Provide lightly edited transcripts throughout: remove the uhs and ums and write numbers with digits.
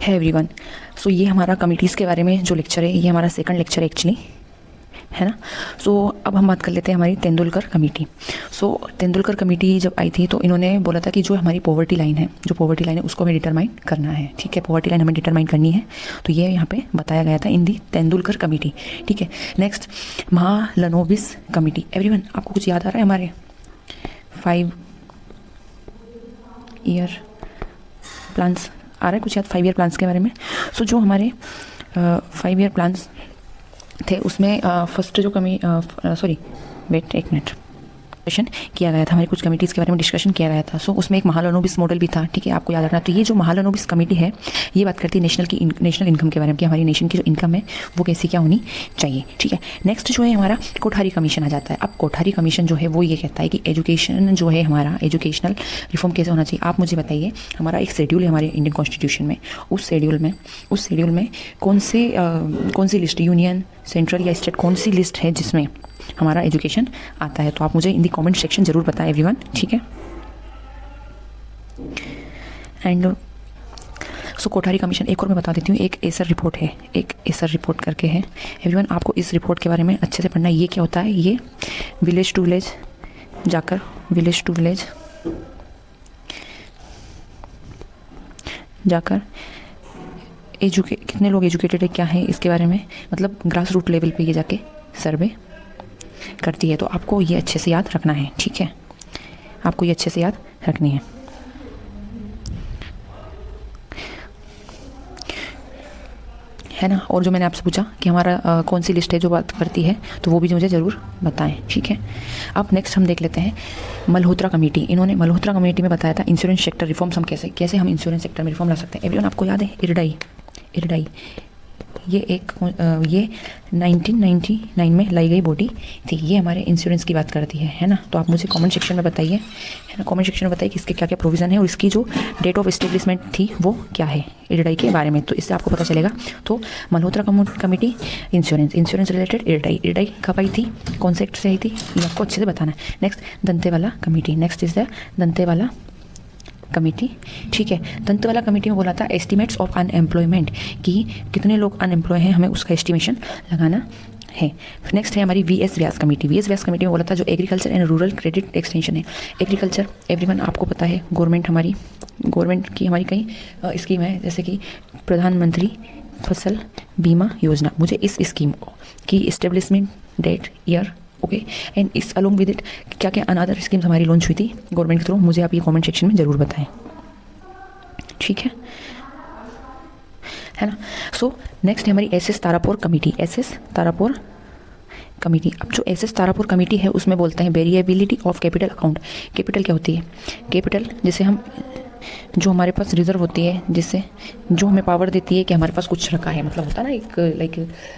है एवरीवन। सो ये हमारा कमिटीज़ के बारे में जो लेक्चर है, ये हमारा सेकंड लेक्चर एक्चुअली है ना। सो अब हम बात कर लेते हैं हमारी तेंदुलकर कमेटी। सो तेंदुलकर कमेटी जब आई थी तो इन्होंने बोला था कि जो हमारी पॉवर्टी लाइन है, जो पॉवर्टी लाइन है उसको हमें डिटरमाइन करना है। ठीक है, पॉवर्टी लाइन हमें डिटरमाइन करनी है, तो ये यहाँ पे बताया गया था इन दी तेंदुलकर कमेटी। ठीक है, नेक्स्ट महालनोबिस कमेटी। एवरीवन, आपको कुछ याद आ रहा है हमारे 5 ईयर प्लान्स आ रहा है कुछ याद 5 ईयर प्लान्स के बारे में? सो जो हमारे 5 ईयर प्लान्स थे उसमें फर्स्ट जो वेट एक मिनट डिस्कशन किया गया था, हमारी कुछ कमिटीज़ के बारे में डिस्कशन किया गया था। सो उसमें एक महालनोबिस मॉडल भी था। ठीक है, आपको याद रखना। तो ये जो महालनोबिस कमेटी है ये बात करती है नेशनल इनकम के बारे में कि हमारी नेशन की जो इनकम है वो कैसी क्या होनी चाहिए। ठीक है, नेक्स्ट जो है हमारा कोठारी कमीशन आ जाता है। अब कोठारी कमीशन जो है वो ये कहता है कि एजुकेशन जो है हमारा एजुकेशनल रिफॉर्म कैसे होना चाहिए। आप मुझे बताइए, हमारा एक शेड्यूल है हमारे इंडियन कॉन्स्टिट्यूशन में, उस शेड्यूल में कौन सी लिस्ट, यूनियन, सेंट्रल या स्टेट, कौन सी लिस्ट है जिसमें हमारा एजुकेशन आता है? तो आप मुझे इन दी कमेंट सेक्शन जरूर बताएं एवरीवन। ठीक है, एंड सो कोठारी कमीशन एक और मैं बता देती हूँ, एक एसर रिपोर्ट है, एक एसर रिपोर्ट करके है एवरीवन। आपको इस रिपोर्ट के बारे में अच्छे से पढ़ना है। ये क्या होता है? ये विलेज टू विलेज जाकर कितने लोग एजुकेटेड है, क्या है इसके बारे में, मतलब ग्रास रूट लेवल पे ये जाके सर्वे करती है। तो आपको ये अच्छे से याद रखना है। ठीक है, आपको ये अच्छे से याद रखनी है ना। और जो मैंने आपसे पूछा कि हमारा कौन सी लिस्ट है जो बात करती है, तो वो भी मुझे ज़रूर बताएं। ठीक है, अब नेक्स्ट हम देख लेते हैं मल्होत्रा कमेटी। इन्होंने मल्होत्रा कमेटी में बताया था इंश्योरेंस सेक्टर रिफॉर्म्स हम कैसे हम इंश्योरेंस सेक्टर में रिफॉर्म ला सकते हैं। एवरीवन, आपको याद है इरडाई ये 1999 में लाई गई बॉडी थी। ये हमारे इंश्योरेंस की बात करती है ना। तो आप मुझे कमेंट सेक्शन में बताइए, है ना, कमेंट सेक्शन में बताइए कि इसके क्या क्या प्रोविज़न है और इसकी जो डेट ऑफ एस्टेब्लिशमेंट थी वो क्या है इरडाई के बारे में। तो इससे आपको पता चलेगा। तो Malhotra committee insurance related IRDAI कब आई थी, कौन से एक्ट से आई थी, ये आपको अच्छे से बताना है। Next Dantwala committee, next is the Dantwala committee. ठीक है, दंतेवाला कमेटी में बोला था एस्टिमेट्स ऑफ अनएम्प्लॉयमेंट, कि कितने लोग अनएम्प्लॉय हैं, हमें उसका एस्टिमेशन लगाना है। नेक्स्ट है हमारी वीएस व्यास कमेटी में बोला था जो agriculture and rural credit extension है। एग्रीकल्चर एवरीवन आपको पता है, गवर्नमेंट की हमारी कई स्कीम है, जैसे कि प्रधानमंत्री फसल बीमा योजना। मुझे इस स्कीम की establishment date, year, okay, and इस अलोंग विद इट क्या क्या अनदर स्कीम्स हमारी लॉन्च हुई थी गवर्नमेंट के थ्रू, मुझे आप ये कमेंट सेक्शन में ज़रूर बताएं। ठीक है ना। सो नेक्स्ट है हमारी एसएस तारापुर कमेटी। अब जो एसएस तारापुर कमेटी है उसमें बोलते हैं variability of capital account. Capital क्या होती है? कैपिटल जैसे हम जो हमारे पास रिजर्व होती है, जिससे जो हमें पावर देती है कि हमारे पास कुछ रखा है, मतलब होता है ना एक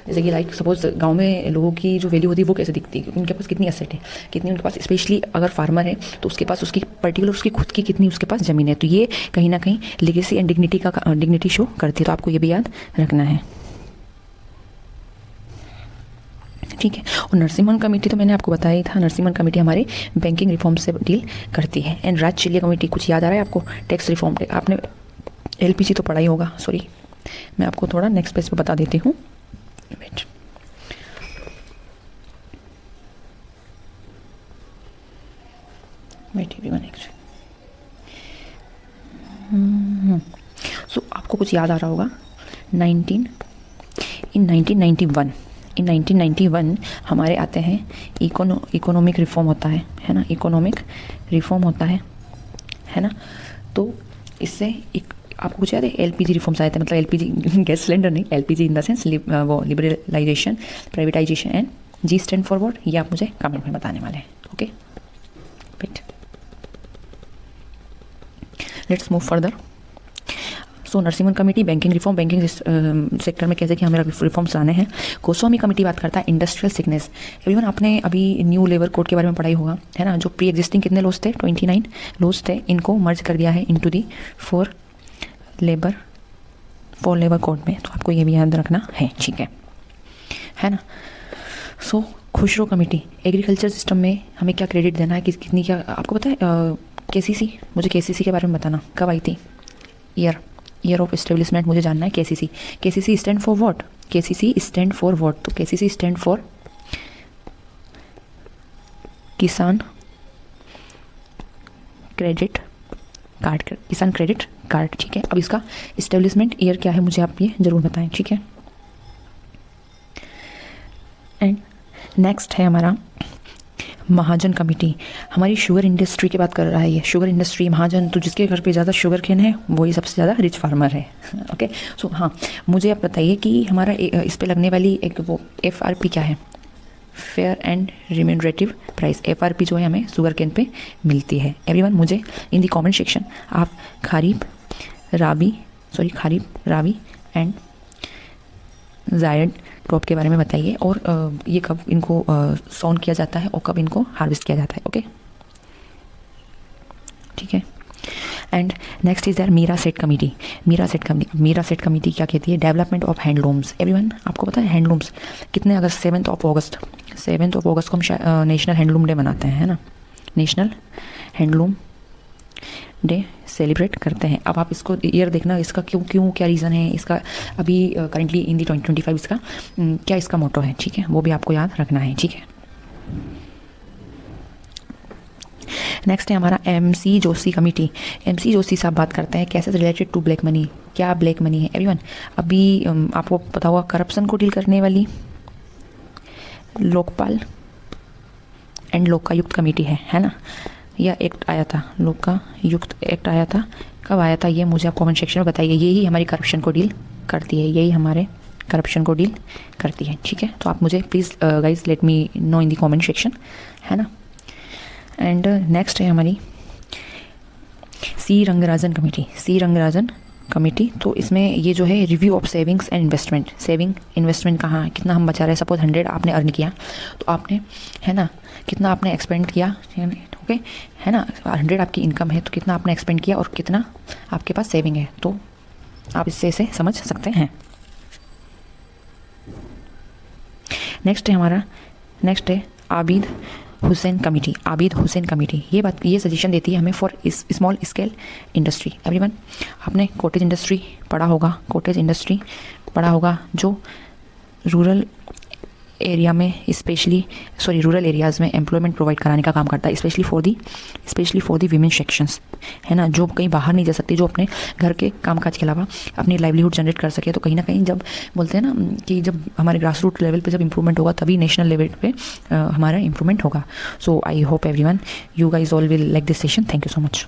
जैसे कि सपोज गांव में लोगों की जो वैल्यू होती है वो कैसे दिखती है, क्योंकि उनके पास कितनी एसेट है, कितनी उनके पास, स्पेशली अगर फार्मर है तो उसके पास उसकी पर्टिकुलर उसकी खुद की कितनी उसके पास ज़मीन है। तो ये कहीं ना कहीं लेगेसी एंड डिग्निटी शो करती है। तो आपको ये भी याद रखना है। ठीक है, और नरसिम्हन कमेटी तो मैंने आपको बताया ही था। नरसिम्हन कमेटी हमारे बैंकिंग रिफॉर्म से डील करती है। एंड राजचिलिया कमेटी, कुछ याद आ रहा है आपको? टैक्स रिफॉर्म, आपने एलपीजी तो पढ़ा ही होगा, सॉरी मैं आपको थोड़ा नेक्स्ट पेज पे बता देती हूँ। सो आपको कुछ याद आ रहा होगा, 1991 हमारे आते हैं इकोनॉमिक रिफॉर्म होता है ना, इकोनॉमिक रिफॉर्म होता है ना। तो इससे आपको कुछ याद है? एलपीजी रिफॉर्म्स आए थे, मतलब एलपीजी गैस सिलेंडर नहीं, एलपीजी इन द सेंस वो liberalisation, privatisation and G stand for what, ये आप मुझे कमेंट में बताने वाले हैं। Okay, right, let's move further. So Narasimhan committee banking sector में कैसे कि हमें रिफॉर्म्स लाने हैं। गोस्वामी कमेटी बात करता है इंडस्ट्रियल सिकनेस। एवरीवन, आपने अभी न्यू लेबर कोड के बारे में पढ़ाई होगा, है ना। जो प्री एग्जिस्टिंग कितने लॉज थे, 29 लॉज थे, इनको मर्ज कर दिया है into the four labour code में। तो आपको ये भी याद रखना है। ठीक है ना। सो खुशरो कमेटी, एग्रीकल्चर सिस्टम में हमें क्या क्रेडिट देना है, कितनी क्या आपको पता है? केसीसी, मुझे केसीसी के बारे में बताना, कब आई थी, ईयर ईयर ऑफ एस्टेब्लिशमेंट मुझे जानना है KCC. KCC stand for what? KCC stand for what? तो केसीसी स्टैंड फॉर किसान क्रेडिट कार्ड, किसान क्रेडिट कार्ड, ठीक है। अब इसका इस्टेब्लिशमेंट ईयर क्या है मुझे आप ये ज़रूर बताएं, ठीक है। एंड नेक्स्ट है हमारा महाजन कमेटी। हमारी शुगर इंडस्ट्री की बात कर रहा है ये, शुगर इंडस्ट्री महाजन, तो जिसके घर पे ज़्यादा शुगर केन है वही सबसे ज़्यादा रिच फार्मर है। ओके, सो हाँ, मुझे आप बताइए कि हमारा इस पे लगने वाली एक वो FRP क्या है? Fair and remunerative price. FRP जो है हमें शुगर केन पे मिलती है। एवरीवन मुझे इन दी कमेंट सेक्शन आप खरीफ राबी एंड जायद क्रॉप के बारे में बताइए, और ये कब इनको सॉन किया जाता है और कब इनको हार्वेस्ट किया जाता है। ओके, ठीक है। And next is there Mira Seth committee. Mira Seth committee क्या कहती है? Development of handlooms. एवरीवन आपको पता है हैंडलूम्स कितने अगस्त? 7 अगस्त को हम नेशनल हैंडलूम डे मनाते हैं, है ना, नेशनल हैंडलूम डे सेलिब्रेट करते हैं। अब आप इसको ईयर देखना, इसका क्यों क्या रीज़न है इसका, अभी करेंटली इन दी 2025 इसका क्या इसका मोटो है, ठीक है, वो भी आपको याद रखना है, ठीक है। नेक्स्ट है हमारा MC Joshi committee. MC Joshi साहब बात करते हैं कैसे रिलेटेड टू ब्लैक मनी। क्या ब्लैक मनी है? एवरीवन अभी आपको पता होगा करप्शन को डील करने वाली लोकपाल एंड लोकायुक्त कमेटी है ना, यह एक्ट आया था, लोकायुक्त एक्ट आया था, कब आया था ये मुझे आप कमेंट सेक्शन में बताइए। यही हमारी करप्शन को डील करती है, यही हमारे करप्शन को डील करती है, ठीक है। तो आप मुझे please guys let me know in the comment section, है ना। एंड नेक्स्ट है हमारी सी रंगराजन कमेटी। तो इसमें ये जो है review of savings and investment. Saving investment कहाँ है, कितना हम बचा रहे हैं। सपोज 100 आपने अर्न किया तो आपने, है ना, कितना आपने एक्सपेंड किया, ओके, है ना, 100 आपकी इनकम है तो कितना आपने एक्सपेंड किया और कितना आपके पास सेविंग है, तो आप इससे इसे समझ सकते हैं। नेक्स्ट है आबिद हुसैन कमेटी। ये सजेशन देती है हमें for small scale industry. Everyone आपने कॉटेज इंडस्ट्री पढ़ा होगा जो रूरल एरियाज़ में एम्प्लॉयमेंट प्रोवाइड कराने का काम करता है, specially for the women sections, है ना, जो कहीं बाहर नहीं जा सकती, जो अपने घर के कामकाज के अलावा अपनी लाइवलीहुड जनरेट कर सके। तो कहीं ना कहीं जब बोलते हैं ना कि जब हमारे ग्रास रूट लेवल पे जब इंप्रूवमेंट होगा तभी नेशनल लेवल पे हमारा इंप्रूवमेंट होगा। So I hope everyone you guys all will like this session. Thank you so much.